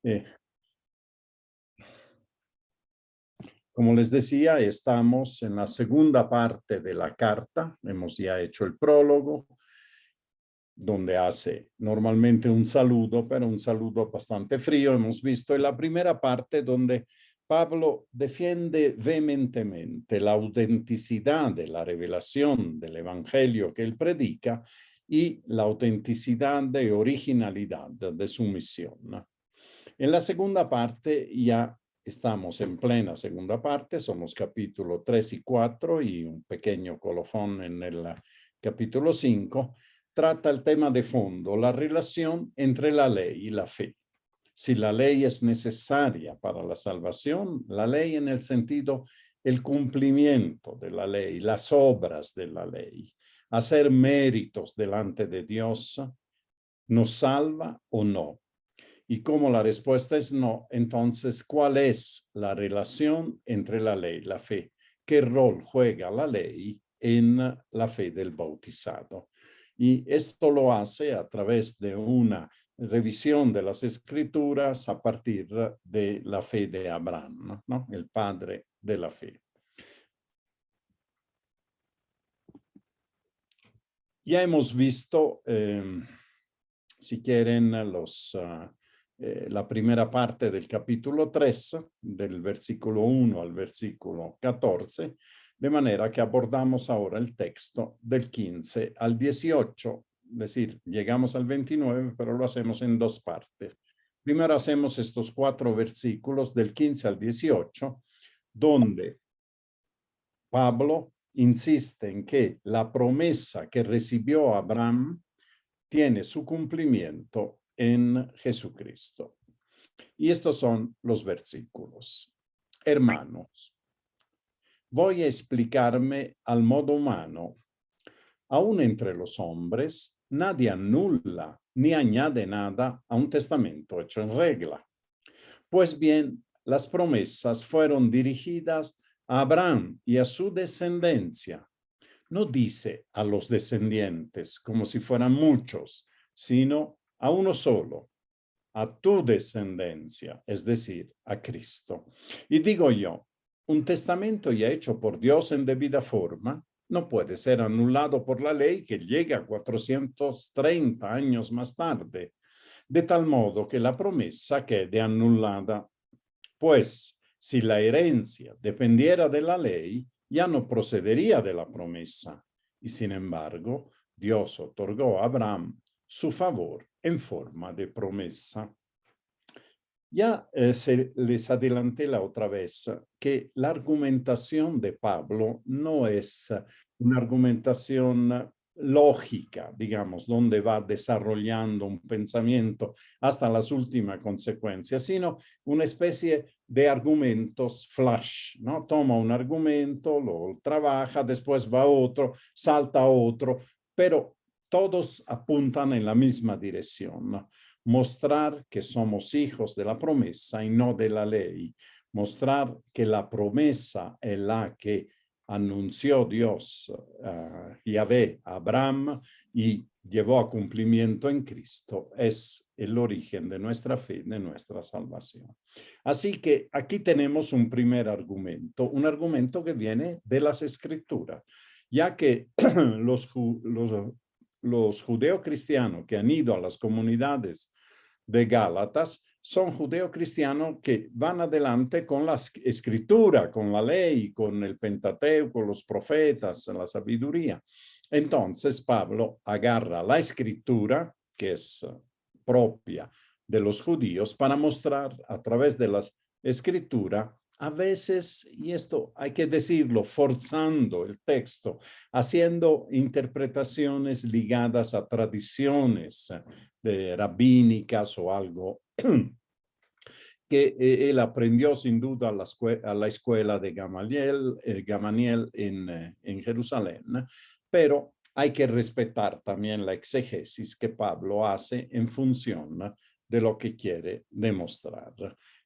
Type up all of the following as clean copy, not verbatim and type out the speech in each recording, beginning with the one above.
Eh, Como les decía, estamos en la segunda parte de la carta. Hemos ya hecho el prólogo, donde hace normalmente un saludo, pero un saludo bastante frío. Hemos visto en la primera parte donde Pablo defiende vehementemente la autenticidad de la revelación del evangelio que él predica y la autenticidad y originalidad de su misión. En la segunda parte ya estamos en plena segunda parte, somos capítulo 3 y 4 y un pequeño colofón en el capítulo 5, trata el tema de fondo, la relación entre la ley y la fe. Si la ley es necesaria para la salvación, la ley en el sentido, el cumplimiento de la ley, las obras de la ley, hacer méritos delante de Dios, ¿nos salva o no? Y como la respuesta es no, entonces, ¿cuál es la relación entre la ley y la fe? ¿Qué rol juega la ley en la fe del bautizado? Y esto lo hace a través de una revisión de las escrituras a partir de la fe de Abraham, ¿no? El padre de la fe. Ya hemos visto, si quieren, la primera parte del capítulo 3, del versículo 1 al versículo 14, de manera que abordamos ahora el texto del 15 al 18, es decir, llegamos al 29, pero lo hacemos en dos partes. Primero hacemos estos 4 versículos del 15 al 18, donde Pablo insiste en que la promesa que recibió Abraham tiene su cumplimiento en Jesucristo. Y estos son los versículos. Hermanos, voy a explicarme al modo humano. Aún entre los hombres, nadie anula ni añade nada a un testamento hecho en regla. Pues bien, las promesas fueron dirigidas a Abraham y a su descendencia. No dice a los descendientes como si fueran muchos, sino a uno solo, a tu descendencia, es decir, a Cristo. Y digo yo, un testamento ya hecho por Dios en debida forma no puede ser anulado por la ley que llega 430 años más tarde, de tal modo que la promesa quede anulada. Pues si la herencia dependiera de la ley, ya no procedería de la promesa. Y sin embargo, Dios otorgó a Abraham su favor en forma de promesa. Ya les adelanté la otra vez que la argumentación de Pablo no es una argumentación lógica, digamos, donde va desarrollando un pensamiento hasta las últimas consecuencias, sino una especie de argumentos flash, ¿no? Toma un argumento, lo trabaja, después va a otro, salta a otro, pero todos apuntan en la misma dirección, ¿no? Mostrar que somos hijos de la promesa y no de la ley. Mostrar que la promesa es la que anunció Dios, Yahvé, a Abraham y llevó a cumplimiento en Cristo, es el origen de nuestra fe, de nuestra salvación. Así que aquí tenemos un primer argumento, un argumento que viene de las Escrituras, ya que los judeocristianos que han ido a las comunidades de Gálatas son judeocristianos que van adelante con la escritura, con la ley, con el Pentateuco, los profetas, la sabiduría. Entonces Pablo agarra la escritura, que es propia de los judíos, para mostrar a través de la escritura, a veces, y esto hay que decirlo, forzando el texto, haciendo interpretaciones ligadas a tradiciones rabínicas o algo que él aprendió sin duda a la escuela de Gamaliel en Jerusalén, pero hay que respetar también la exégesis que Pablo hace en función de lo que quiere demostrar.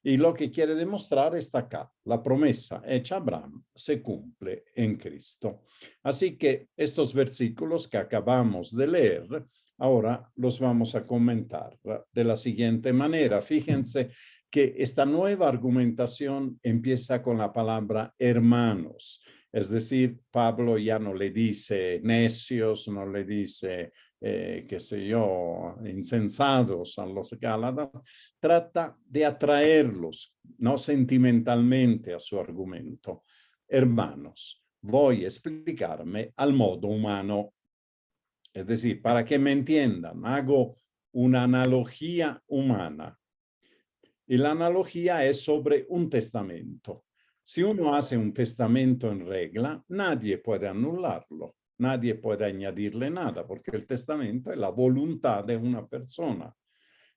Y lo que quiere demostrar está acá. La promesa hecha a Abraham se cumple en Cristo. Así que estos versículos que acabamos de leer Ahora los vamos a comentar de la siguiente manera. Fíjense que esta nueva argumentación empieza con la palabra hermanos. Es decir, Pablo ya no le dice necios, no le dice, qué sé yo, insensados a los Gálatas. Trata de atraerlos, no sentimentalmente a su argumento. Hermanos, voy a explicarme al modo humano. Es decir, para que me entiendan, hago una analogía humana. Y la analogía es sobre un testamento. Si uno hace un testamento en regla, nadie puede anularlo, nadie puede añadirle nada, porque el testamento es la voluntad de una persona.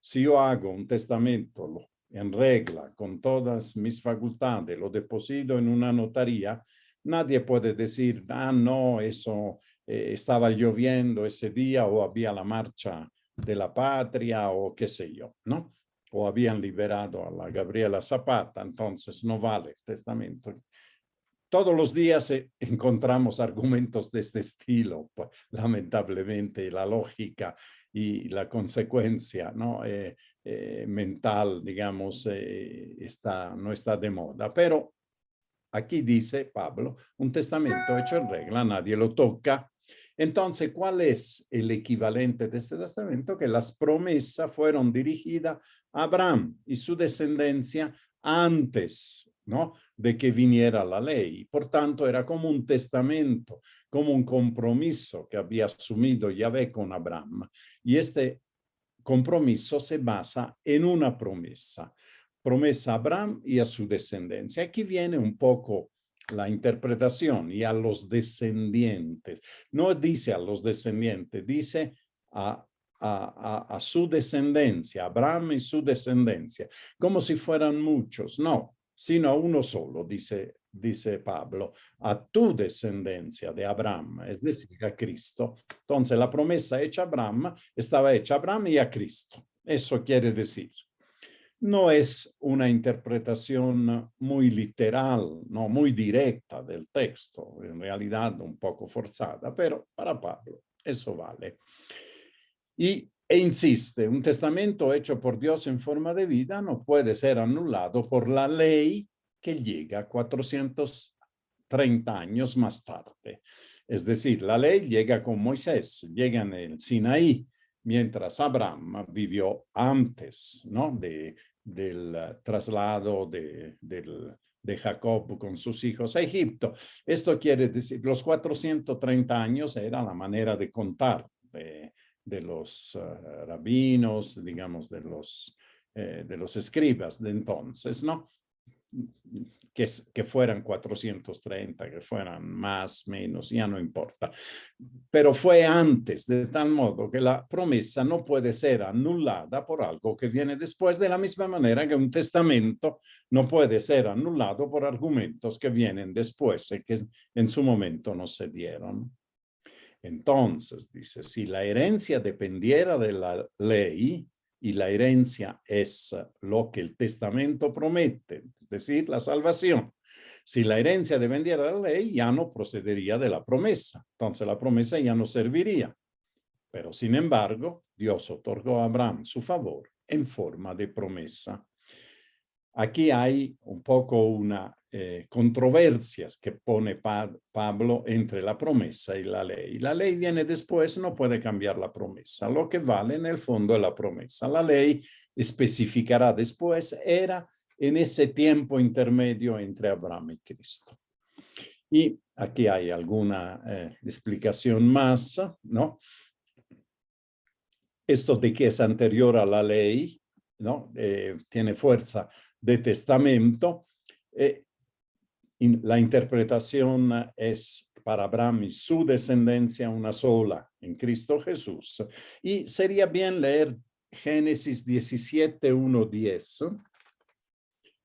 Si yo hago un testamento en regla, con todas mis facultades, lo deposito en una notaría, nadie puede decir, ah, no, eso estaba lloviendo ese día o había la marcha de la patria o qué sé yo, ¿no? O habían liberado a la Gabriela Zapata, entonces no vale el testamento. Todos los días encontramos argumentos de este estilo, pues, lamentablemente la lógica y la consecuencia, ¿no? Mental, digamos, no está de moda. Pero aquí dice Pablo, un testamento hecho en regla, nadie lo toca. Entonces, ¿cuál es el equivalente de este testamento? Que las promesas fueron dirigidas a Abraham y su descendencia antes, ¿no?, de que viniera la ley. Por tanto, era como un testamento, como un compromiso que había asumido Yahvé con Abraham. Y este compromiso se basa en una promesa a Abraham y a su descendencia. Aquí viene un poco la interpretación, y a los descendientes. No dice a los descendientes, dice a su descendencia, Abraham y su descendencia, como si fueran muchos. No, sino a uno solo, dice Pablo, a tu descendencia de Abraham, es decir, a Cristo. Entonces la promesa hecha a Abraham estaba hecha a Abraham y a Cristo. Eso quiere decir. No es una interpretación muy literal, no muy directa del texto, en realidad un poco forzada, pero para Pablo eso vale. E insiste, un testamento hecho por Dios en forma de vida no puede ser anulado por la ley que llega 430 años más tarde. Es decir, la ley llega con Moisés, llega en el Sinaí, mientras Abraham vivió antes, ¿no?, del traslado de Jacob con sus hijos a Egipto. Esto quiere decir, los 430 años era la manera de contar de los rabinos, digamos, de los escribas de entonces, ¿no? Que fueran 430, que fueran más, menos, ya no importa. Pero fue antes, de tal modo que la promesa no puede ser anulada por algo que viene después, de la misma manera que un testamento no puede ser anulado por argumentos que vienen después y que en su momento no se dieron. Entonces, dice, si la herencia dependiera de la ley, y la herencia es lo que el testamento promete, es decir, la salvación. Si la herencia dependiera de la ley, ya no procedería de la promesa. Entonces la promesa ya no serviría. Pero sin embargo, Dios otorgó a Abraham su favor en forma de promesa. Aquí hay un poco una controversia que pone Pablo entre la promesa y la ley. La ley viene después, no puede cambiar la promesa. Lo que vale en el fondo es la promesa. La ley especificará después, era en ese tiempo intermedio entre Abraham y Cristo. Y aquí hay alguna explicación más, ¿no? Esto de que es anterior a la ley, ¿no? Tiene fuerza de testamento. La interpretación es para Abraham y su descendencia una sola en Cristo Jesús. Y sería bien leer Génesis 17, 1, 10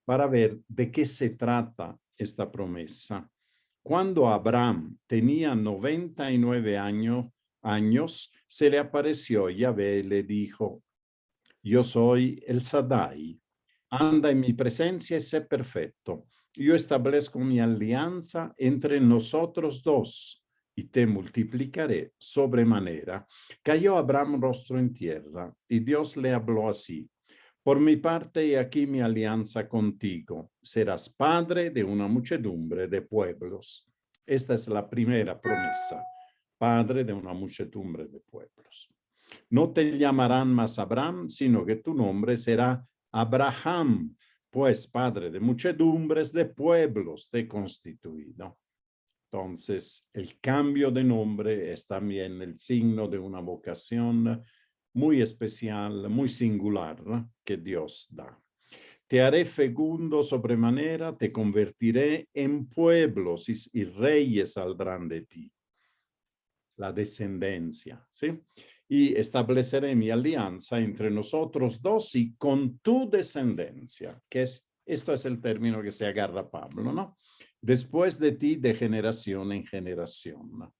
para ver de qué se trata esta promesa. Cuando Abraham tenía 99 años, se le apareció Yahvé y le dijo: yo soy el Shaddai, anda en mi presencia y sé perfecto. Yo establezco mi alianza entre nosotros dos y te multiplicaré sobremanera. Cayó Abraham rostro en tierra, y Dios le habló así: por mi parte, he aquí mi alianza contigo. Serás padre de una muchedumbre de pueblos. Esta es la primera promesa. Padre de una muchedumbre de pueblos. No te llamarán más Abraham, sino que tu nombre será Abraham, pues padre de muchedumbres de pueblos te he constituido. Entonces, el cambio de nombre es también el signo de una vocación muy especial, muy singular, ¿no?, que Dios da. Te haré fecundo sobremanera, te convertiré en pueblos y reyes saldrán de ti. La descendencia, ¿sí? Y estableceré mi alianza entre nosotros dos y con tu descendencia, esto es el término que se agarra Pablo, ¿no? Después de ti, de generación en generación.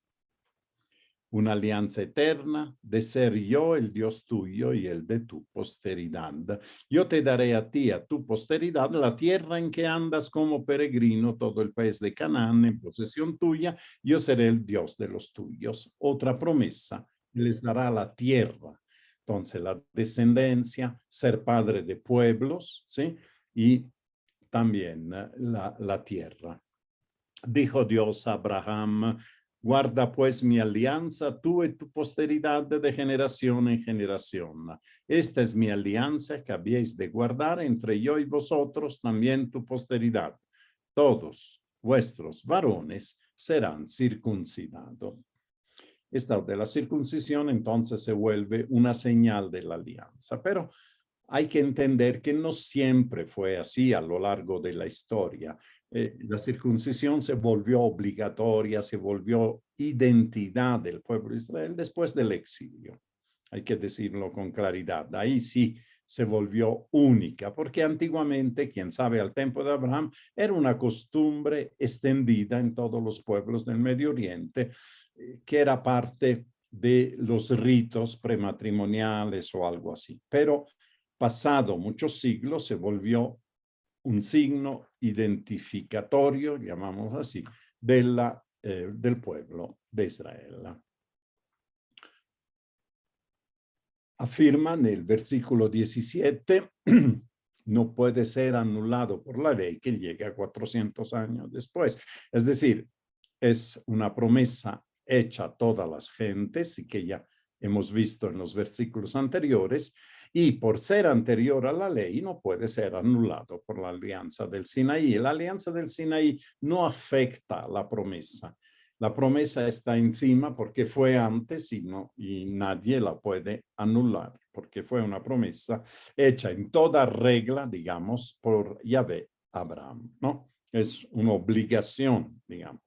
Una alianza eterna de ser yo el Dios tuyo y el de tu posteridad. Yo te daré a ti, a tu posteridad, la tierra en que andas como peregrino, todo el país de Canaán en posesión tuya. Yo seré el Dios de los tuyos. Otra promesa, les dará la tierra. Entonces, la descendencia, ser padre de pueblos, ¿sí? Y también la tierra. Dijo Dios a Abraham: guarda pues mi alianza, tú y tu posteridad de generación en generación. Esta es mi alianza que habéis de guardar entre yo y vosotros, también tu posteridad. Todos vuestros varones serán circuncidados. Esta de la circuncisión entonces se vuelve una señal de la alianza, pero hay que entender que no siempre fue así a lo largo de la historia. La circuncisión se volvió obligatoria, se volvió identidad del pueblo de Israel después del exilio. Hay que decirlo con claridad. Ahí sí se volvió única, porque antiguamente, quién sabe, al tiempo de Abraham, era una costumbre extendida en todos los pueblos del Medio Oriente, que era parte de los ritos prematrimoniales o algo así. Pero pasado muchos siglos se volvió un signo identificatorio, llamamos así, del pueblo de Israel. Afirma en el versículo 17, no puede ser anulado por la ley que llega 400 años después. Es decir, es una promesa hecha a todas las gentes y que ya hemos visto en los versículos anteriores, y por ser anterior a la ley no puede ser anulado por la alianza del Sinaí. La alianza del Sinaí no afecta la promesa. La promesa está encima porque fue antes y nadie la puede anular, porque fue una promesa hecha en toda regla, digamos, por Yahvé Abraham, ¿no? Es una obligación, digamos.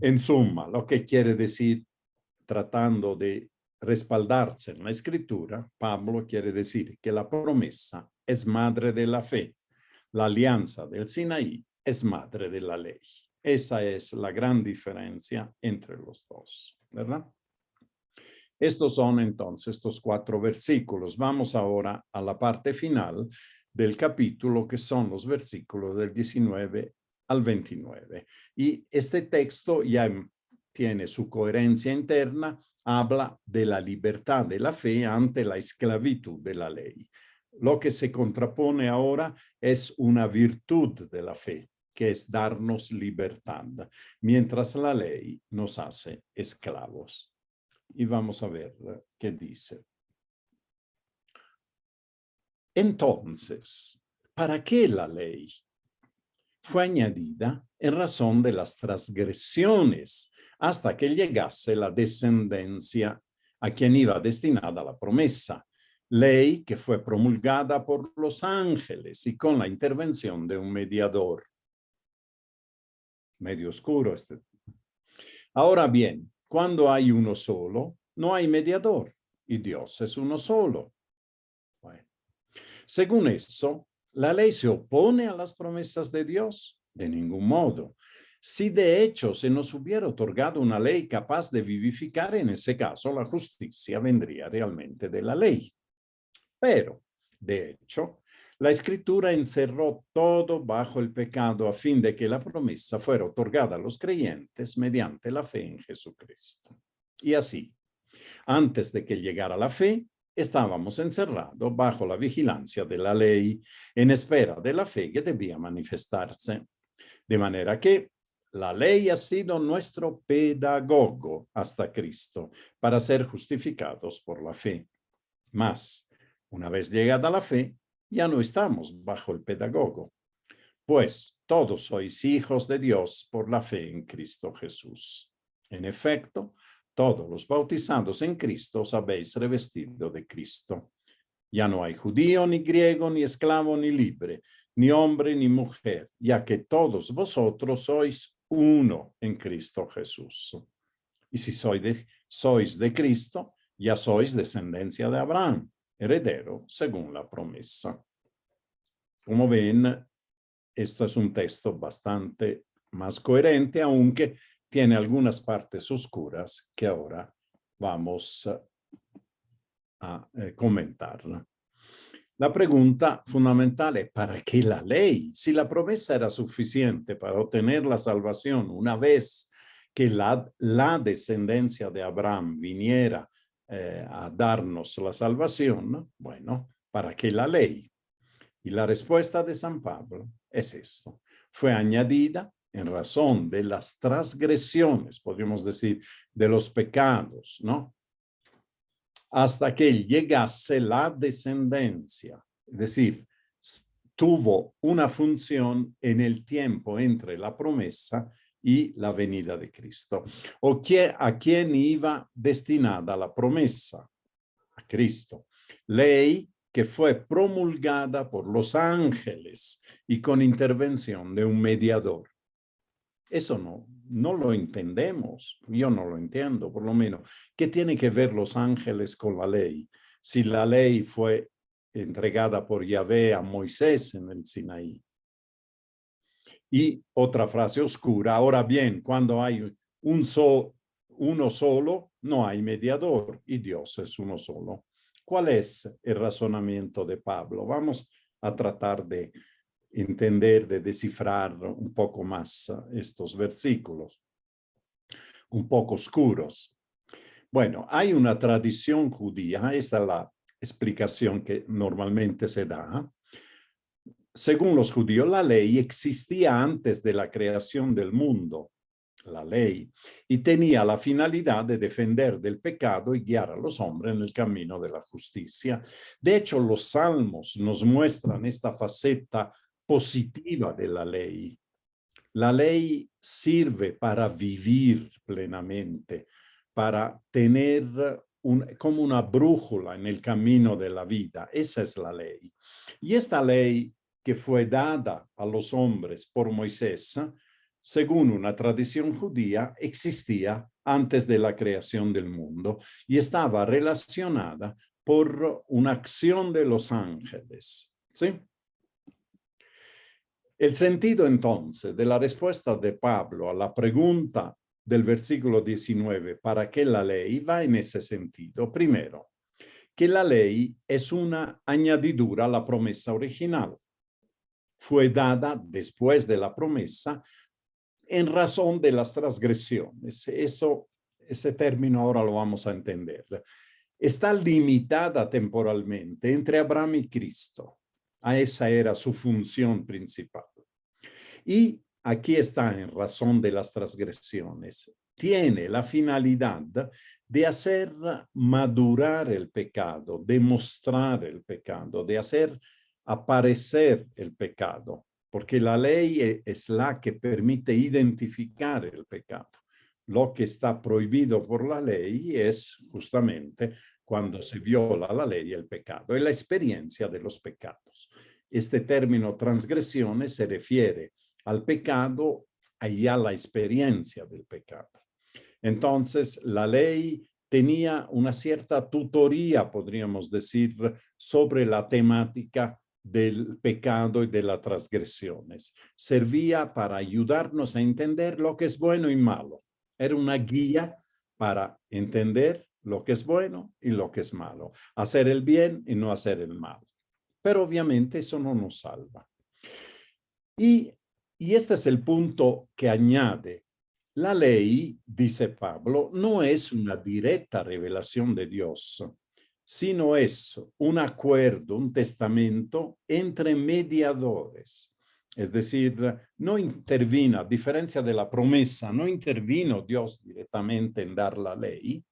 En suma, lo que quiere decir, tratando de respaldarse en la escritura, Pablo quiere decir que la promesa es madre de la fe. La alianza del Sinaí es madre de la ley. Esa es la gran diferencia entre los dos, ¿verdad? Estos son entonces estos 4 versículos. Vamos ahora a la parte final del capítulo, que son los versículos del 19 al 29. Y este texto ya tiene su coherencia interna, habla de la libertad de la fe ante la esclavitud de la ley. Lo que se contrapone ahora es una virtud de la fe, que es darnos libertad, mientras la ley nos hace esclavos. Y vamos a ver qué dice. Entonces, ¿para qué la ley? Fue añadida en razón de las transgresiones hasta que llegase la descendencia a quien iba destinada la promesa. Ley que fue promulgada por los ángeles y con la intervención de un mediador. Medio oscuro este. Ahora bien, cuando hay uno solo, no hay mediador y Dios es uno solo. Bueno, según eso, ¿la ley se opone a las promesas de Dios? De ningún modo. Si de hecho se nos hubiera otorgado una ley capaz de vivificar, en ese caso la justicia vendría realmente de la ley. Pero, de hecho, La Escritura encerró todo bajo el pecado a fin de que la promesa fuera otorgada a los creyentes mediante la fe en Jesucristo. Y así, antes de que llegara la fe, estábamos encerrados bajo la vigilancia de la ley, en espera de la fe que debía manifestarse. De manera que la ley ha sido nuestro pedagogo hasta Cristo, para ser justificados por la fe. Mas, una vez llegada la fe, ya no estamos bajo el pedagogo, pues todos sois hijos de Dios por la fe en Cristo Jesús. En efecto, todos los bautizados en Cristo os habéis revestido de Cristo. Ya no hay judío, ni griego, ni esclavo, ni libre, ni hombre, ni mujer, ya que todos vosotros sois uno en Cristo Jesús. Y si sois de Cristo, ya sois descendencia de Abraham, heredero según la promesa. Como ven, esto es un texto bastante más coherente, aunque tiene algunas partes oscuras que ahora vamos a comentar. La pregunta fundamental es: ¿para qué la ley? Si la promesa era suficiente para obtener la salvación una vez que la descendencia de Abraham viniera a darnos la salvación, bueno, ¿para qué la ley? Y la respuesta de San Pablo es esto: fue añadida en razón de las transgresiones, podríamos decir, de los pecados, ¿no? Hasta que llegase la descendencia, es decir, tuvo una función en el tiempo entre la promesa y la venida de Cristo. ¿O a quién iba destinada la promesa? A Cristo. Ley que fue promulgada por los ángeles y con intervención de un mediador. Eso no lo entendemos. Yo no lo entiendo, por lo menos. ¿Qué tiene que ver los ángeles con la ley? Si la ley fue entregada por Yahvé a Moisés en el Sinaí. Y otra frase oscura: ahora bien, cuando hay uno solo, no hay mediador y Dios es uno solo. ¿Cuál es el razonamiento de Pablo? Vamos a tratar de entender, de descifrar un poco más estos versículos, un poco oscuros. Bueno, hay una tradición judía, esta es la explicación que normalmente se da. Según los judíos, la ley existía antes de la creación del mundo, la ley, y tenía la finalidad de defender del pecado y guiar a los hombres en el camino de la justicia. De hecho, los salmos nos muestran esta faceta positiva de la ley. La ley sirve para vivir plenamente, para tener como una brújula en el camino de la vida. Esa es la ley. Y esta ley que fue dada a los hombres por Moisés, según una tradición judía, existía antes de la creación del mundo y estaba relacionada por una acción de los ángeles. ¿Sí? El sentido entonces de la respuesta de Pablo a la pregunta del versículo 19, ¿para qué la ley? Va en ese sentido. Primero, que la ley es una añadidura a la promesa original. Fue dada después de la promesa en razón de las transgresiones. Ese término ahora lo vamos a entender. Está limitada temporalmente entre Abraham y Cristo. A esa era su función principal. Y aquí está en razón de las transgresiones. Tiene la finalidad de hacer madurar el pecado, de mostrar el pecado, de hacer aparecer el pecado, porque la ley es la que permite identificar el pecado. Lo que está prohibido por la ley es justamente cuando se viola la ley el pecado, es la experiencia de los pecados. Este término transgresiones se refiere al pecado y a la experiencia del pecado. Entonces, la ley tenía una cierta tutoría, podríamos decir, sobre la temática del pecado y de las transgresiones. Servía para ayudarnos a entender lo que es bueno y malo. Era una guía para entender lo que es bueno y lo que es malo. Hacer el bien y no hacer el mal. pero obviamente eso no nos salva. Y este es el punto que añade. La ley, dice Pablo, no es una directa revelación de Dios, sino es un acuerdo, un testamento entre mediadores. Es decir, no intervino, a diferencia de la promesa, no intervino Dios directamente en dar la ley.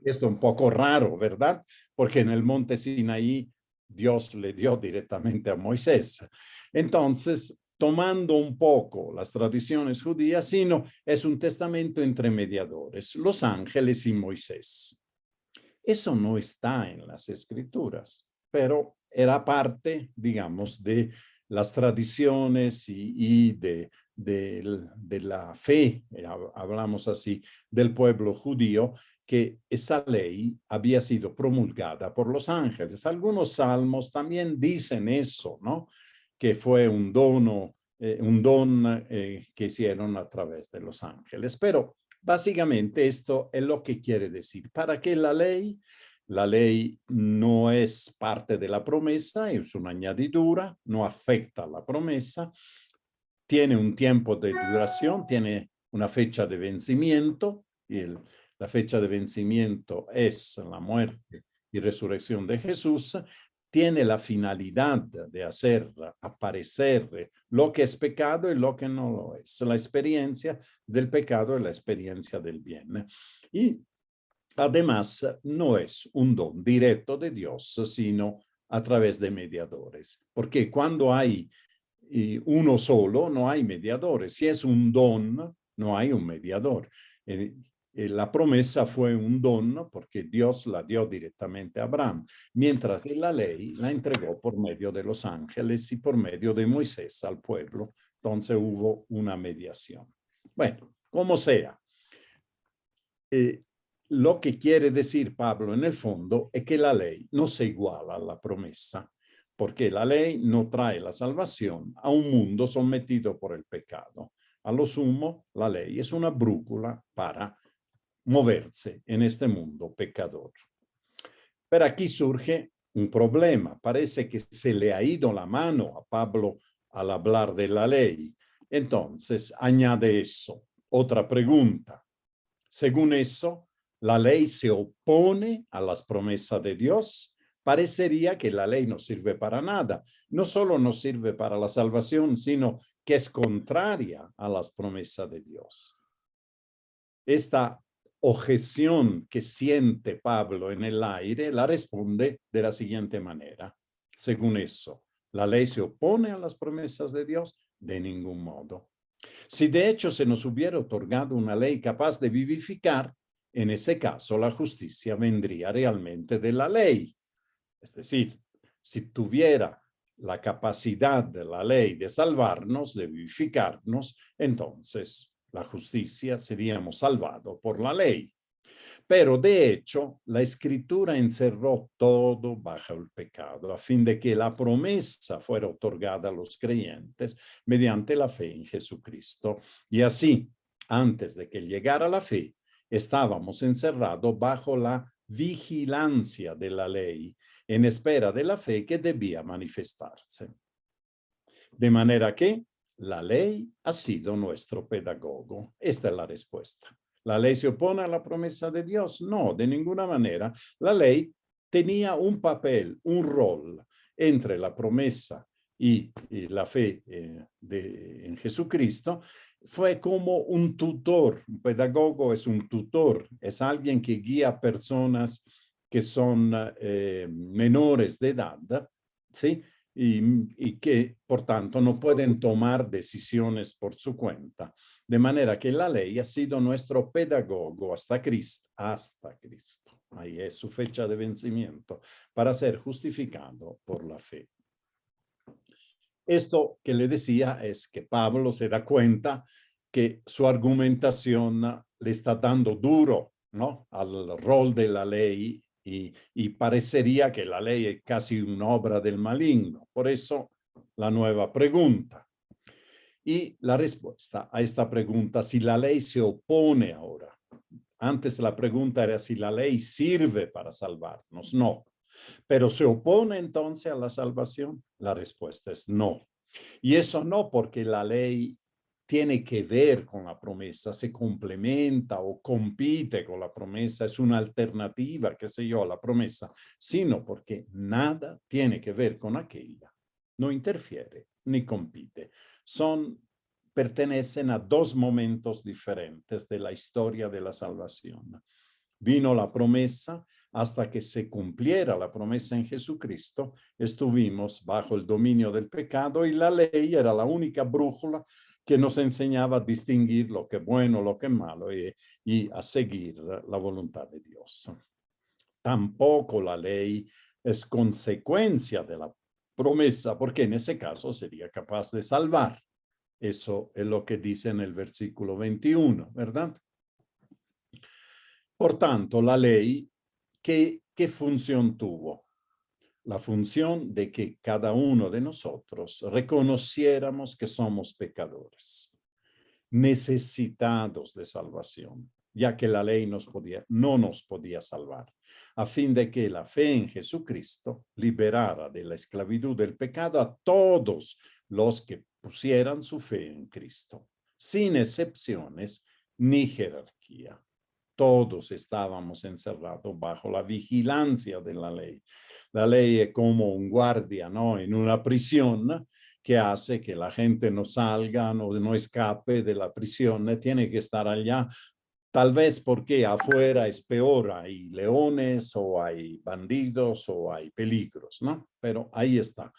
Esto es un poco raro, ¿verdad? Porque en el monte Sinaí Dios le dio directamente a Moisés. Entonces, tomando un poco las tradiciones judías, sino es un testamento entre mediadores, los ángeles y Moisés. Eso no está en las escrituras, pero era parte, digamos, de las tradiciones y de la fe, hablamos así, del pueblo judío, que esa ley había sido promulgada por los ángeles. Algunos salmos también dicen eso, ¿no? Que fue un don que hicieron a través de los ángeles. Pero básicamente esto es lo que quiere decir. ¿Para qué la ley? La ley no es parte de la promesa, es una añadidura, no afecta a la promesa, tiene un tiempo de duración, tiene una fecha de vencimiento, y la fecha de vencimiento es la muerte y resurrección de Jesús, tiene la finalidad de hacer aparecer lo que es pecado y lo que no lo es, la experiencia del pecado y la experiencia del bien. Y además no es un don directo de Dios, sino a través de mediadores, porque cuando hay uno solo, no hay mediadores. Si es un don, no hay un mediador. La promesa fue un don porque Dios la dio directamente a Abraham, mientras que la ley la entregó por medio de los ángeles y por medio de Moisés al pueblo. Entonces hubo una mediación. Bueno, como sea, lo que quiere decir Pablo en el fondo es que la ley no se iguala a la promesa, porque la ley no trae la salvación a un mundo sometido por el pecado. A lo sumo, la ley es una brújula para moverse en este mundo pecador. Pero aquí surge un problema. Parece que se le ha ido la mano a Pablo al hablar de la ley. Entonces, añade eso. Otra pregunta. Según eso, la ley se opone a las promesas de Dios. Parecería que la ley no sirve para nada. No solo no sirve para la salvación, sino que es contraria a las promesas de Dios. Esta objeción que siente Pablo en el aire la responde de la siguiente manera. Según eso, ¿la ley se opone a las promesas de Dios? De ningún modo. Si de hecho se nos hubiera otorgado una ley capaz de vivificar, en ese caso la justicia vendría realmente de la ley. Es decir, si tuviera la capacidad de la ley de salvarnos, de vivificarnos, entonces la justicia seríamos salvados por la ley. Pero de hecho, la escritura encerró todo bajo el pecado, a fin de que la promesa fuera otorgada a los creyentes mediante la fe en Jesucristo. Y así, antes de que llegara la fe, estábamos encerrados bajo la vigilancia de la ley, en espera de la fe que debía manifestarse. De manera que la ley ha sido nuestro pedagogo. Esta es la respuesta. ¿La ley se opone a la promesa de Dios? No, de ninguna manera. La ley tenía un papel, un rol entre la promesa y la fe en Jesucristo. Fue como un tutor. Un pedagogo es un tutor, es alguien que guía a personas que son menores de edad, ¿sí? Y que, por tanto, no pueden tomar decisiones por su cuenta. De manera que la ley ha sido nuestro pedagogo hasta Cristo. Ahí es su fecha de vencimiento para ser justificado por la fe. Esto que le decía es que Pablo se da cuenta que su argumentación le está dando duro, ¿no?, al rol de la ley y parecería que la ley es casi una obra del maligno. Por eso la nueva pregunta. Y la respuesta a esta pregunta, si la ley se opone ahora. Antes la pregunta era si la ley sirve para salvarnos. No. Pero ¿se opone entonces a la salvación? La respuesta es no. Y eso no porque la ley tiene que ver con la promesa, se complementa o compite con la promesa, es una alternativa, qué sé yo, a la promesa, sino porque nada tiene que ver con aquella. No interfiere ni compite. Pertenecen a dos momentos diferentes de la historia de la salvación. Vino la promesa, hasta que se cumpliera la promesa en Jesucristo, estuvimos bajo el dominio del pecado y la ley era la única brújula que nos enseñaba a distinguir lo que es bueno, lo que es malo y a seguir la voluntad de Dios. Tampoco la ley es consecuencia de la promesa, porque en ese caso sería capaz de salvar. Eso es lo que dice en el versículo 21, ¿verdad? Por tanto, la ley, ¿qué función tuvo? La función de que cada uno de nosotros reconociéramos que somos pecadores, necesitados de salvación, ya que la ley no nos podía salvar, a fin de que la fe en Jesucristo liberara de la esclavitud del pecado a todos los que pusieran su fe en Cristo, sin excepciones ni jerarquía. Todos estábamos encerrados bajo la vigilancia de la ley. La ley es como un guardia, ¿no? En una prisión que hace que la gente no salga, no escape de la prisión, tiene que estar allá. Tal vez porque afuera es peor, hay leones o hay bandidos o hay peligros, ¿no? Pero ahí está.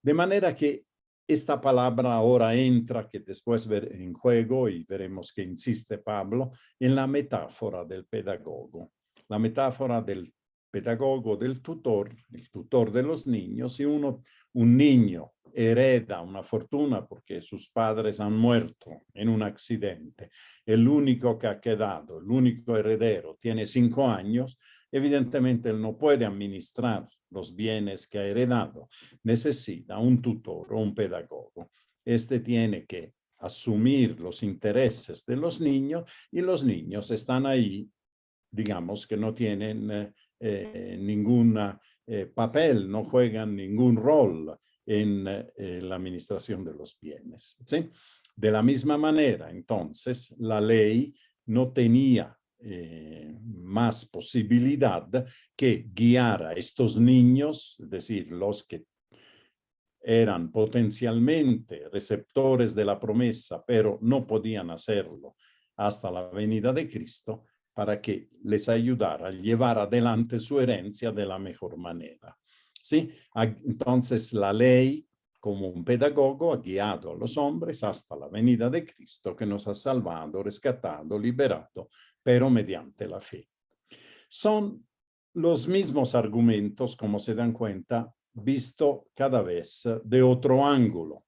De manera que esta palabra ahora entra, que después ver en juego, y veremos que insiste Pablo, en la metáfora del pedagogo. La metáfora del pedagogo, del tutor, el tutor de los niños, y un niño hereda una fortuna porque sus padres han muerto en un accidente. El único que ha quedado, el único heredero, tiene 5 años, evidentemente él no puede administrar los bienes que ha heredado, necesita un tutor o un pedagogo. Este tiene que asumir los intereses de los niños y los niños están ahí, digamos que no tienen ningún papel, no juegan ningún rol en la administración de los bienes, ¿sí? De la misma manera, entonces, la ley no tenía más posibilidad que guiar a estos niños, es decir, los que eran potencialmente receptores de la promesa, pero no podían hacerlo hasta la venida de Cristo, para que les ayudara a llevar adelante su herencia de la mejor manera. ¿Sí? Entonces la ley, como un pedagogo, ha guiado a los hombres hasta la venida de Cristo, que nos ha salvado, rescatado, liberado, pero mediante la fe. Son los mismos argumentos, como se dan cuenta, visto cada vez de otro ángulo.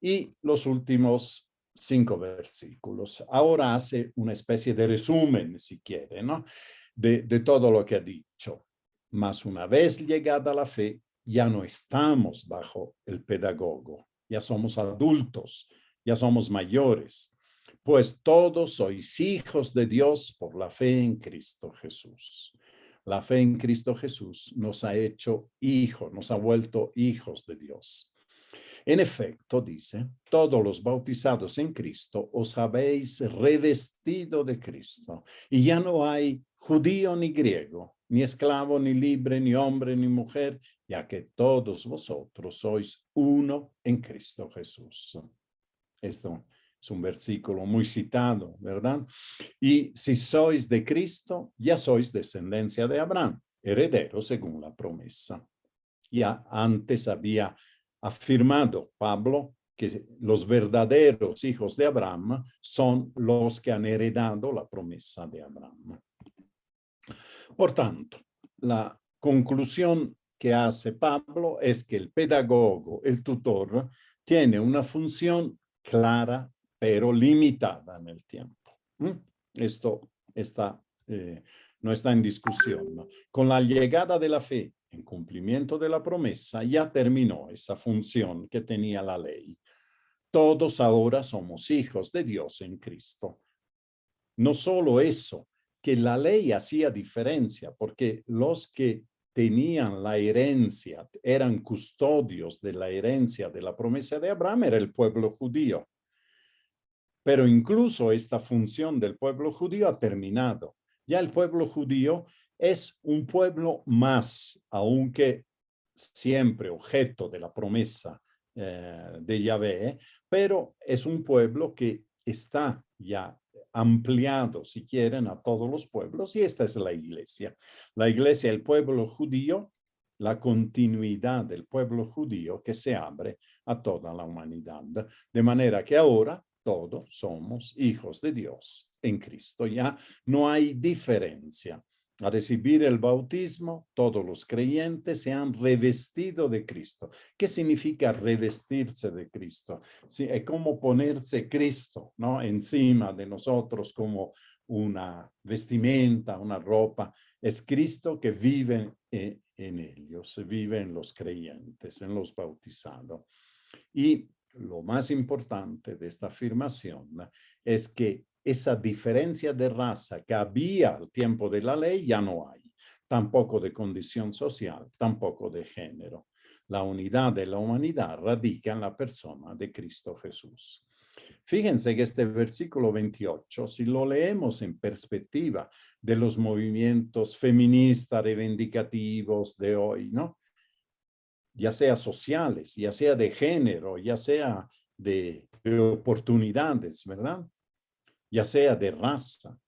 Y los últimos 5 versículos. Ahora hace una especie de resumen, si quiere, ¿no? De todo lo que ha dicho. Mas una vez llegada la fe, ya no estamos bajo el pedagogo, ya somos adultos, ya somos mayores, pues todos sois hijos de Dios por la fe en Cristo Jesús. La fe en Cristo Jesús nos ha hecho hijos, nos ha vuelto hijos de Dios. En efecto, dice, todos los bautizados en Cristo os habéis revestido de Cristo, y ya no hay judío ni griego, ni esclavo ni libre, ni hombre ni mujer, ya que todos vosotros sois uno en Cristo Jesús. Esto es un versículo muy citado, ¿verdad? Y si sois de Cristo, ya sois descendencia de Abraham, heredero según la promesa. Ya antes había afirmado Pablo que los verdaderos hijos de Abraham son los que han heredado la promesa de Abraham. Por tanto, la conclusión que hace Pablo es que el pedagogo, el tutor, tiene una función clara, pero limitada en el tiempo. Esto no está en discusión, ¿no? Con la llegada de la fe en cumplimiento de la promesa, ya terminó esa función que tenía la ley. Todos ahora somos hijos de Dios en Cristo. No solo eso, que la ley hacía diferencia, porque los que tenían la herencia, eran custodios de la herencia de la promesa de Abraham, era el pueblo judío. Pero incluso esta función del pueblo judío ha terminado. Ya el pueblo judío es un pueblo más, aunque siempre objeto de la promesa de Yahvé, pero es un pueblo que está ya ampliado, si quieren, a todos los pueblos, y esta es la iglesia. La iglesia, el pueblo judío, la continuidad del pueblo judío que se abre a toda la humanidad. De manera que ahora todos somos hijos de Dios en Cristo. Ya no hay diferencia. A recibir el bautismo, todos los creyentes se han revestido de Cristo. ¿Qué significa revestirse de Cristo? Sí, es como ponerse Cristo, ¿no?, encima de nosotros como una vestimenta, una ropa. Es Cristo que vive en ellos, vive en los creyentes, en los bautizados. Y lo más importante de esta afirmación es que esa diferencia de raza que había al tiempo de la ley ya no hay, tampoco de condición social, tampoco de género. La unidad de la humanidad radica en la persona de Cristo Jesús. Fíjense que este versículo 28, si lo leemos en perspectiva de los movimientos feministas reivindicativos de hoy, ¿no?, ya sea sociales, ya sea de género, ya sea de oportunidades, ¿verdad?, ya sea de raza.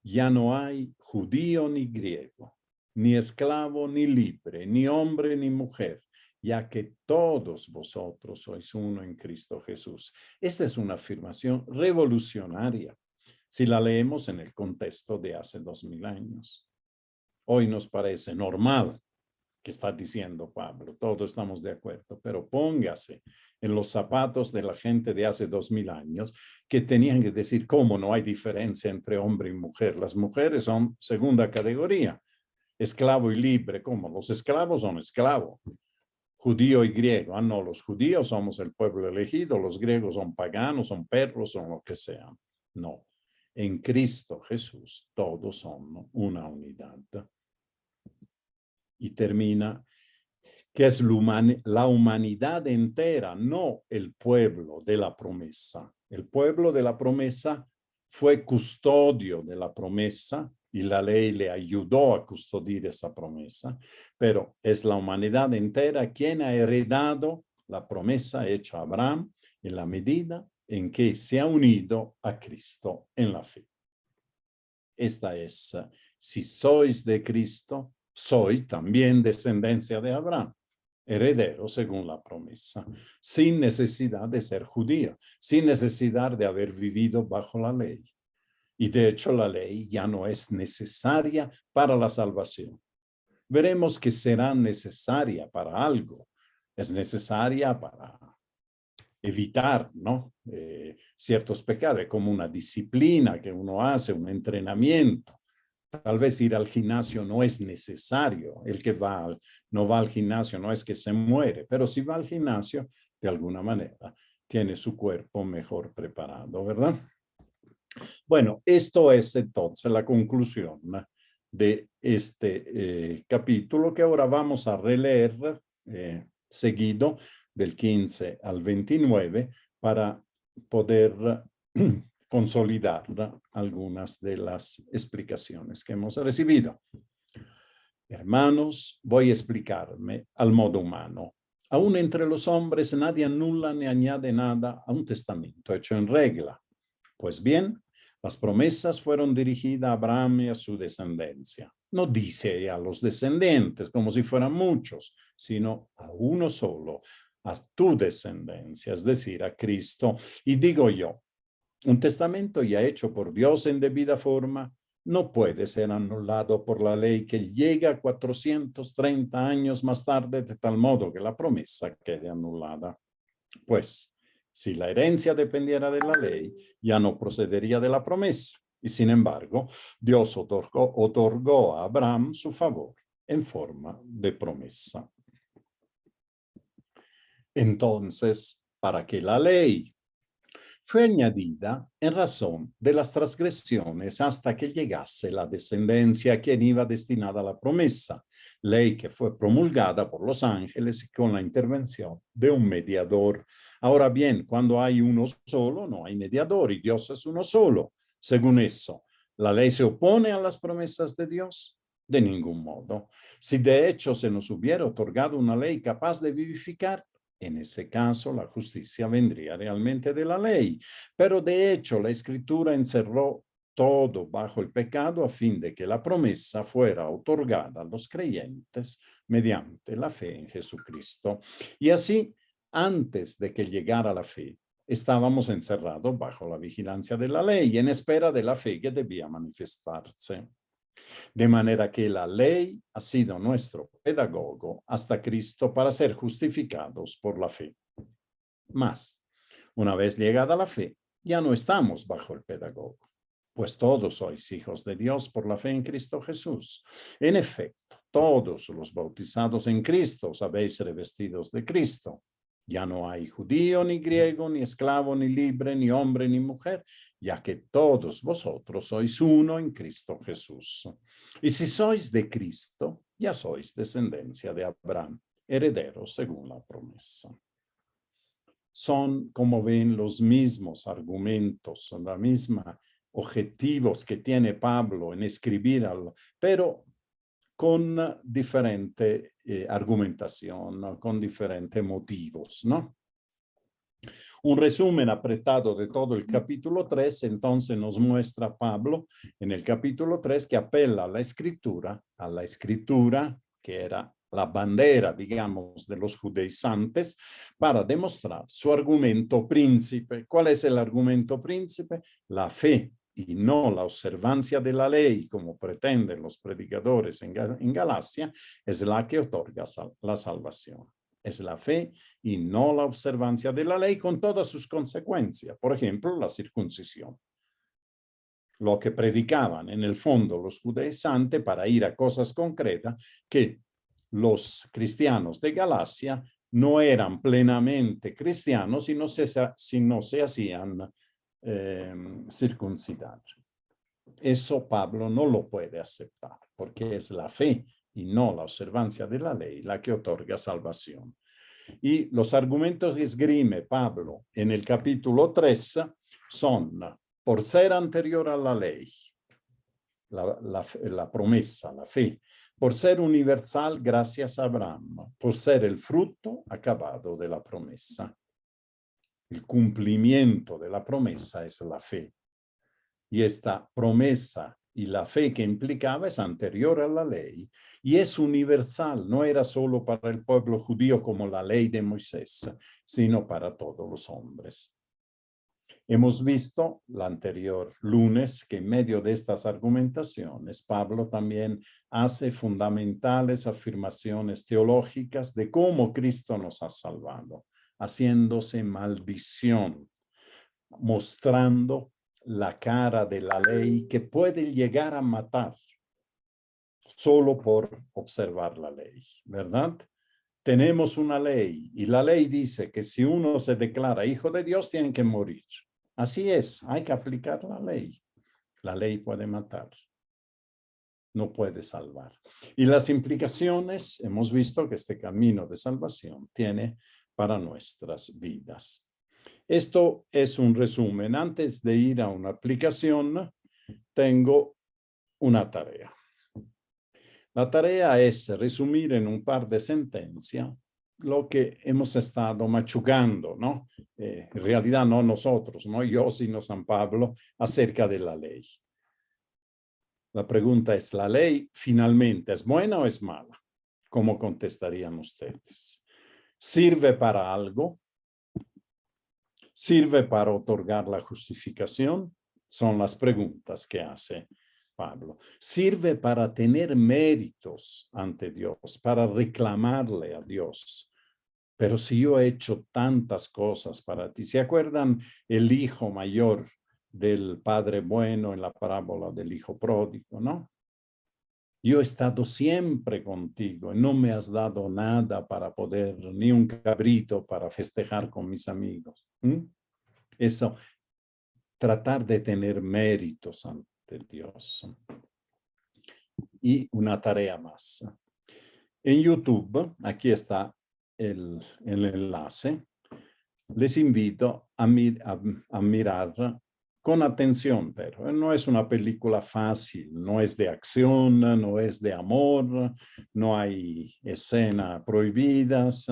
Ya no hay judío ni griego, ni esclavo ni libre, ni hombre ni mujer, ya que todos vosotros sois uno en Cristo Jesús. Esta es una afirmación revolucionaria si la leemos en el contexto de hace 2000 años. Hoy nos parece normal que está diciendo Pablo, todos estamos de acuerdo, pero póngase en los zapatos de la gente de hace 2000 años que tenían que decir cómo no hay diferencia entre hombre y mujer. Las mujeres son segunda categoría, esclavo y libre. ¿Cómo? Los esclavos son esclavos, judío y griego. Ah, no, los judíos somos el pueblo elegido, los griegos son paganos, son perros, son lo que sean. No, en Cristo Jesús todos son una unidad. Y termina que es la humanidad entera, no el pueblo de la promesa. El pueblo de la promesa fue custodio de la promesa y la ley le ayudó a custodiar esa promesa, pero es la humanidad entera quien ha heredado la promesa hecha a Abraham en la medida en que se ha unido a Cristo en la fe. Esta es, si sois de Cristo, sois también descendencia de Abraham, heredero según la promesa, sin necesidad de ser judío, sin necesidad de haber vivido bajo la ley. Y de hecho la ley ya no es necesaria para la salvación. Veremos que será necesaria para algo. Es necesaria para evitar, ¿no?, ciertos pecados, como una disciplina que uno hace, un entrenamiento. Tal vez ir al gimnasio no es necesario. El que no va al gimnasio no es que se muere, pero si va al gimnasio, de alguna manera, tiene su cuerpo mejor preparado, ¿verdad? Bueno, esto es entonces la conclusión de este capítulo que ahora vamos a releer seguido del 15 al 29 para poder consolidar algunas de las explicaciones que hemos recibido. Hermanos, voy a explicarme al modo humano. Aún entre los hombres nadie anula ni añade nada a un testamento hecho en regla. Pues bien, las promesas fueron dirigidas a Abraham y a su descendencia. No dice a los descendientes como si fueran muchos, sino a uno solo, a tu descendencia, es decir, a Cristo. Y digo yo, un testamento ya hecho por Dios en debida forma no puede ser anulado por la ley que llega 430 años más tarde, de tal modo que la promesa quede anulada. Pues, si la herencia dependiera de la ley, ya no procedería de la promesa. Y sin embargo, Dios otorgó a Abraham su favor en forma de promesa. Entonces, para que la ley fue añadida en razón de las transgresiones hasta que llegase la descendencia a quien iba destinada la promesa, ley que fue promulgada por los ángeles y con la intervención de un mediador. Ahora bien, cuando hay uno solo, no hay mediador y Dios es uno solo. Según eso, ¿la ley se opone a las promesas de Dios? De ningún modo. Si de hecho se nos hubiera otorgado una ley capaz de vivificar, en ese caso la justicia vendría realmente de la ley. Pero de hecho la Escritura encerró todo bajo el pecado a fin de que la promesa fuera otorgada a los creyentes mediante la fe en Jesucristo. Y así, antes de que llegara la fe, estábamos encerrados bajo la vigilancia de la ley en espera de la fe que debía manifestarse. De manera que la ley ha sido nuestro pedagogo hasta Cristo para ser justificados por la fe. Mas, una vez llegada la fe, ya no estamos bajo el pedagogo, pues todos sois hijos de Dios por la fe en Cristo Jesús. En efecto, todos los bautizados en Cristo os habéis revestidos de Cristo. Ya no hay judío ni griego, ni esclavo ni libre, ni hombre ni mujer, ya que todos vosotros sois uno en Cristo Jesús. Y si sois de Cristo, ya sois descendencia de Abraham, herederos según la promesa. Son, como ven, los mismos argumentos, son los mismos objetivos que tiene Pablo en escribir, pero con diferente argumentación, ¿no? Con diferentes motivos, ¿no? Un resumen apretado de todo el capítulo 3, entonces nos muestra Pablo en el capítulo 3 que apela a la escritura que era la bandera, digamos, de los judaizantes, para demostrar su argumento príncipe. ¿Cuál es el argumento príncipe? La fe y no la observancia de la ley, como pretenden los predicadores en Galacia, es la que otorga la salvación. Es la fe y no la observancia de la ley con todas sus consecuencias. Por ejemplo, la circuncisión. Lo que predicaban en el fondo los judaizantes para ir a cosas concretas que los cristianos de Galacia no eran plenamente cristianos si no se hacían circuncidar. Eso Pablo no lo puede aceptar porque es la fe y no la observancia de la ley la que otorga salvación. Y los argumentos que esgrime Pablo en el capítulo 3 son, por ser anterior a la ley, la promesa, la fe, por ser universal gracias a Abraham, por ser el fruto acabado de la promesa. El cumplimiento de la promesa es la fe. Y esta promesa y la fe que implicaba es anterior a la ley y es universal, no era solo para el pueblo judío como la ley de Moisés, sino para todos los hombres. Hemos visto el anterior lunes que en medio de estas argumentaciones, Pablo también hace fundamentales afirmaciones teológicas de cómo Cristo nos ha salvado, haciéndose maldición, mostrando la cara de la ley que puede llegar a matar solo por observar la ley, ¿verdad? Tenemos una ley y la ley dice que si uno se declara hijo de Dios, tiene que morir. Así es, hay que aplicar la ley. La ley puede matar, no puede salvar. Y las implicaciones, hemos visto que este camino de salvación tiene para nuestras vidas. Esto es un resumen. Antes de ir a una aplicación, tengo una tarea. La tarea es resumir en un par de sentencias lo que hemos estado machucando, ¿no? En realidad no nosotros, no yo, sino San Pablo, acerca de la ley. La pregunta es, ¿la ley finalmente es buena o es mala? ¿Cómo contestarían ustedes? ¿Sirve para algo? ¿Sirve para otorgar la justificación? Son las preguntas que hace Pablo. ¿Sirve para tener méritos ante Dios, para reclamarle a Dios? Pero si yo he hecho tantas cosas para ti, ¿se acuerdan el hijo mayor del padre bueno en la parábola del hijo pródigo, no? Yo he estado siempre contigo y no me has dado nada para poder, ni un cabrito para festejar con mis amigos. Eso tratar de tener méritos ante Dios. Y una tarea más. En YouTube, aquí está el enlace, les invito a mirar con atención, pero no es una película fácil, no es de acción, no es de amor, no hay escenas prohibidas,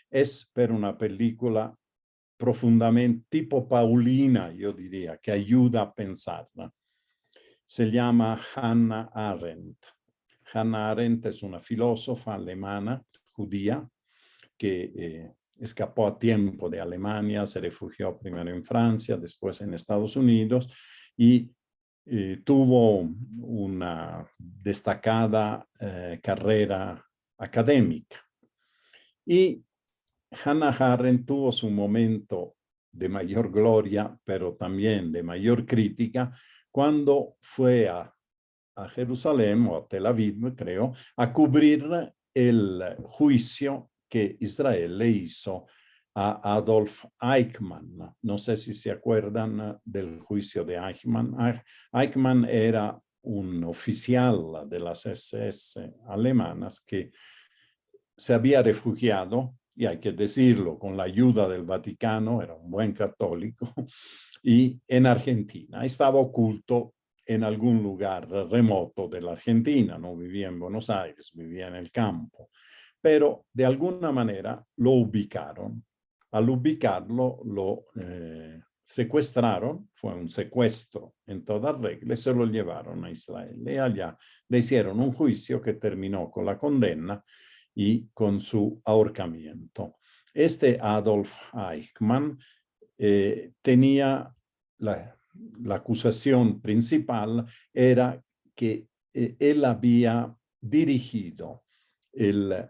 es pero una película profundamente tipo Paulina, yo diría, que ayuda a pensar. Se llama Hannah Arendt. Hannah Arendt es una filósofa alemana, judía, que escapó a tiempo de Alemania, se refugió primero en Francia, después en Estados Unidos y tuvo una destacada carrera académica. Y Hannah Arendt tuvo su momento de mayor gloria, pero también de mayor crítica, cuando fue a Jerusalén o a Tel Aviv, creo, a cubrir el juicio que Israel le hizo a Adolf Eichmann. No sé si se acuerdan del juicio de Eichmann. Eichmann era un oficial de las SS alemanas que se había refugiado, y hay que decirlo, con la ayuda del Vaticano, era un buen católico, y en Argentina. Estaba oculto en algún lugar remoto de la Argentina, no vivía en Buenos Aires, vivía en el campo, pero de alguna manera lo ubicaron. Al ubicarlo, lo secuestraron, fue un secuestro en toda regla, y se lo llevaron a Israel. Y allá le hicieron un juicio que terminó con la condena y con su ahorcamiento. Este Adolf Eichmann tenía la acusación principal era que él había dirigido el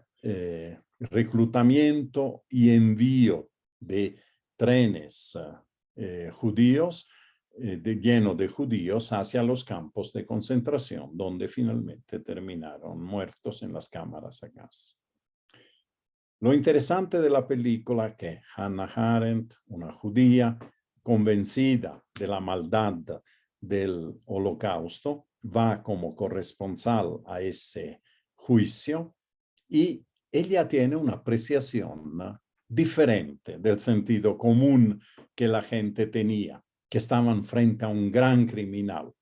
reclutamiento y envío de trenes judíos, lleno de judíos, hacia los campos de concentración, donde finalmente terminaron muertos en las cámaras a gas. Lo interesante de la película es que Hannah Arendt, una judía convencida de la maldad del Holocausto, va como corresponsal a ese juicio y ella tiene una apreciación diferente del sentido común que la gente tenía, que estaban frente a un gran criminal.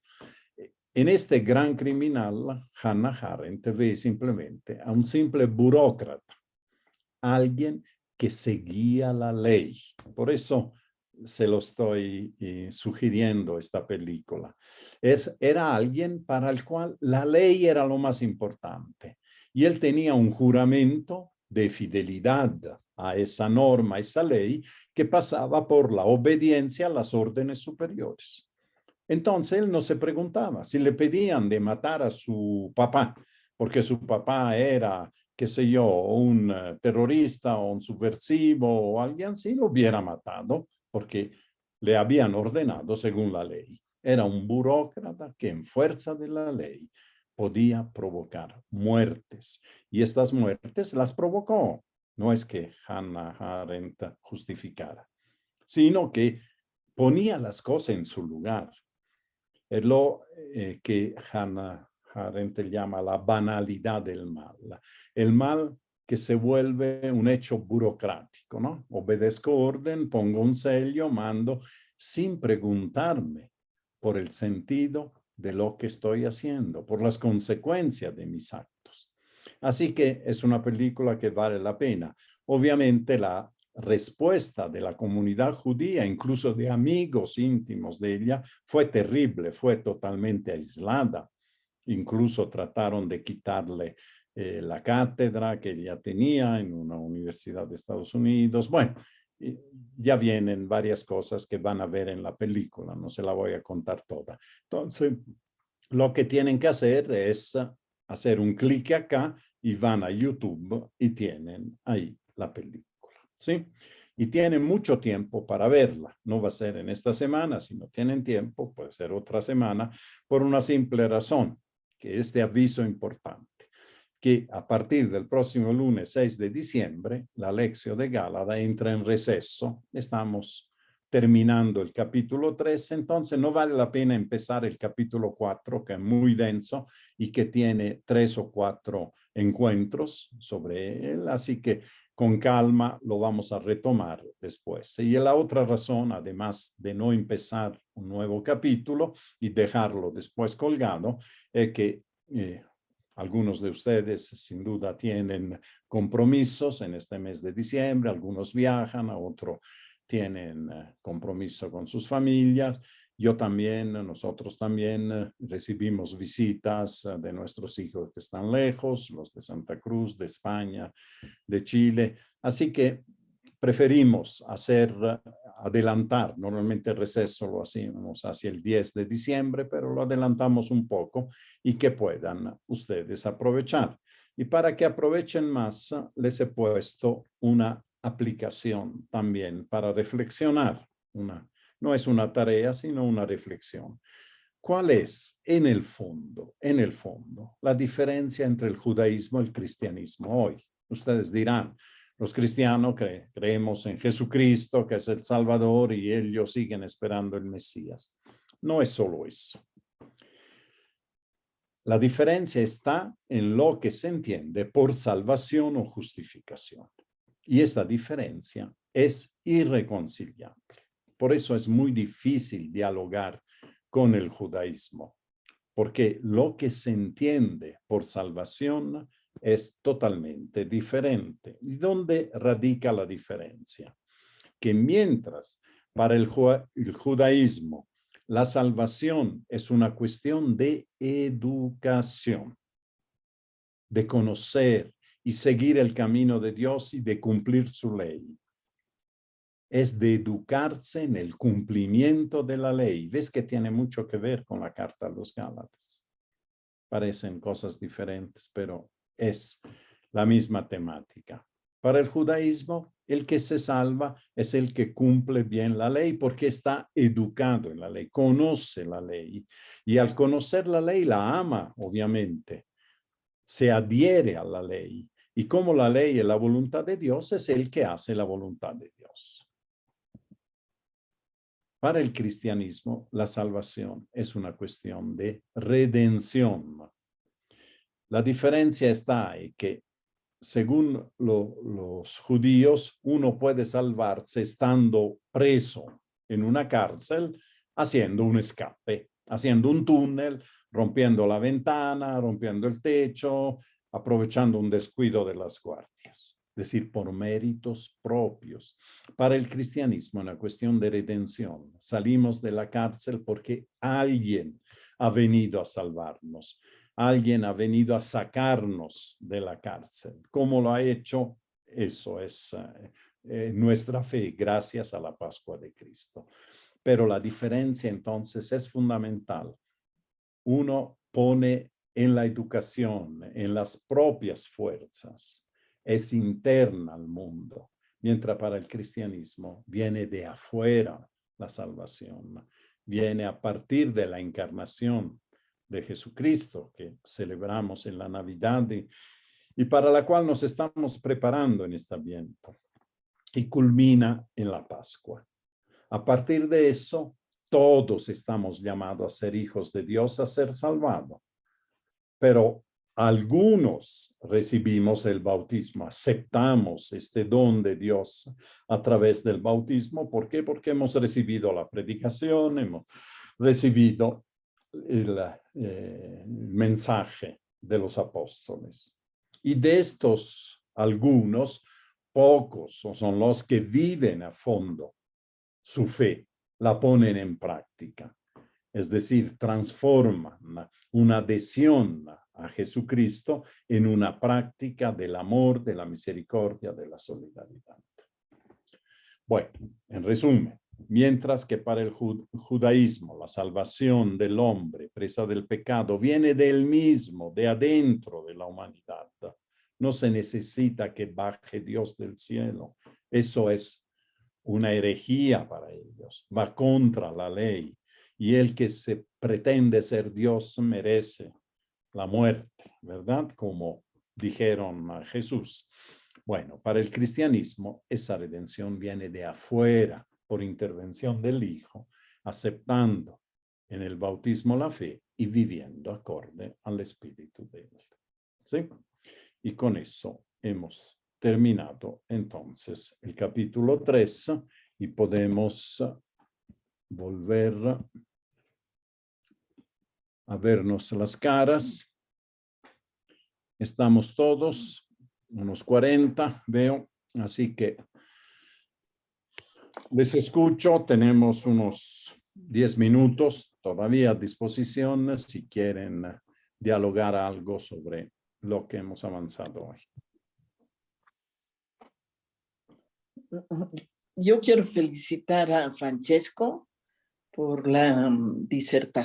En este gran criminal, Hannah Arendt ve simplemente a un simple burócrata, alguien que seguía la ley. Por eso se lo estoy sugiriendo esta película. Era alguien para el cual la ley era lo más importante. Y él tenía un juramento de fidelidad a esa norma, a esa ley, que pasaba por la obediencia a las órdenes superiores. Entonces él no se preguntaba si le pedían de matar a su papá, porque su papá era, qué sé yo, un terrorista o un subversivo o alguien así, lo hubiera matado porque le habían ordenado según la ley. Era un burócrata que en fuerza de la ley podía provocar muertes. Y estas muertes las provocó. No es que Hannah Arendt justificara, sino que ponía las cosas en su lugar. Es lo que Hannah Arendt llama la banalidad del mal. El mal que se vuelve un hecho burocrático, ¿no? Obedezco orden, pongo un sello, mando, sin preguntarme por el sentido de lo que estoy haciendo, por las consecuencias de mis actos. Así que es una película que vale la pena. Obviamente la respuesta de la comunidad judía, incluso de amigos íntimos de ella, fue terrible, fue totalmente aislada. Incluso trataron de quitarle la cátedra que ella tenía en una universidad de Estados Unidos. Bueno, ya vienen varias cosas que van a ver en la película, no se la voy a contar toda. Entonces, lo que tienen que hacer es hacer un clic acá y van a YouTube y tienen ahí la película. ¿Sí? Y tienen mucho tiempo para verla. No va a ser en esta semana, si no tienen tiempo, puede ser otra semana, por una simple razón, que este aviso importante, que a partir del próximo lunes 6 de diciembre, la Lección de Gálada entra en receso. Estamos terminando el capítulo 3, entonces no vale la pena empezar el capítulo 4, que es muy denso y que tiene 3 o 4 encuentros sobre él, así que con calma lo vamos a retomar después. Y la otra razón, además de no empezar un nuevo capítulo y dejarlo después colgado, es que algunos de ustedes sin duda tienen compromisos en este mes de diciembre, algunos viajan, a otros tienen compromiso con sus familias. Yo también, nosotros también recibimos visitas de nuestros hijos que están lejos, los de Santa Cruz, de España, de Chile. Así que preferimos adelantar. Normalmente el receso lo hacemos hacia el 10 de diciembre, pero lo adelantamos un poco y que puedan ustedes aprovechar. Y para que aprovechen más, les he puesto una aplicación también para reflexionar. No es una tarea, sino una reflexión. ¿Cuál es, en el fondo, la diferencia entre el judaísmo y el cristianismo hoy? Ustedes dirán, los cristianos creemos en Jesucristo, que es el Salvador, y ellos siguen esperando el Mesías. No es solo eso. La diferencia está en lo que se entiende por salvación o justificación. Y esta diferencia es irreconciliable. Por eso es muy difícil dialogar con el judaísmo, porque lo que se entiende por salvación es totalmente diferente. ¿Y dónde radica la diferencia? Que mientras para el judaísmo la salvación es una cuestión de educación, de conocer y seguir el camino de Dios y de cumplir su ley. Es de educarse en el cumplimiento de la ley. ¿Ves que tiene mucho que ver con la carta a los Gálatas? Parecen cosas diferentes, pero es la misma temática. Para el judaísmo, el que se salva es el que cumple bien la ley porque está educado en la ley, conoce la ley y al conocer la ley la ama, obviamente, se adhiere a la ley y como la ley es la voluntad de Dios, es el que hace la voluntad de Dios. Para el cristianismo, la salvación es una cuestión de redención. La diferencia está en que, según los judíos, uno puede salvarse estando preso en una cárcel, haciendo un escape, haciendo un túnel, rompiendo la ventana, rompiendo el techo, aprovechando un descuido de las guardias. Es decir, por méritos propios. Para el cristianismo, una cuestión de redención. Salimos de la cárcel porque alguien ha venido a salvarnos. Alguien ha venido a sacarnos de la cárcel. ¿Cómo lo ha hecho? Eso es nuestra fe, gracias a la Pascua de Cristo. Pero la diferencia entonces es fundamental. Uno pone en la educación, en las propias fuerzas, es interna al mundo, mientras para el cristianismo viene de afuera la salvación, viene a partir de la encarnación de Jesucristo que celebramos en la Navidad y para la cual nos estamos preparando en este Adviento y culmina en la Pascua. A partir de eso, todos estamos llamados a ser hijos de Dios, a ser salvados. Pero algunos recibimos el bautismo, aceptamos este don de Dios a través del bautismo. ¿Por qué? Porque hemos recibido la predicación, hemos recibido el mensaje de los apóstoles. Y de estos, algunos, pocos son los que viven a fondo su fe, la ponen en práctica. Es decir, transforman una adhesión a Jesucristo en una práctica del amor, de la misericordia, de la solidaridad. Bueno, en resumen, mientras que para el judaísmo la salvación del hombre presa del pecado viene del mismo, de adentro de la humanidad. No se necesita que baje Dios del cielo. Eso es una herejía para ellos. Va contra la ley. Y el que se pretende ser Dios merece la muerte, ¿verdad? Como dijeron a Jesús. Bueno, para el cristianismo esa redención viene de afuera, por intervención del Hijo, aceptando en el bautismo la fe y viviendo acorde al Espíritu de Él. ¿Sí? Y con eso hemos terminado entonces el capítulo 3 y podemos volver a vernos las caras. Estamos todos, unos 40, veo, así que les escucho. Tenemos unos 10 minutos todavía a disposición si quieren dialogar algo sobre lo que hemos avanzado hoy. Yo quiero felicitar a Francesco por la disertación.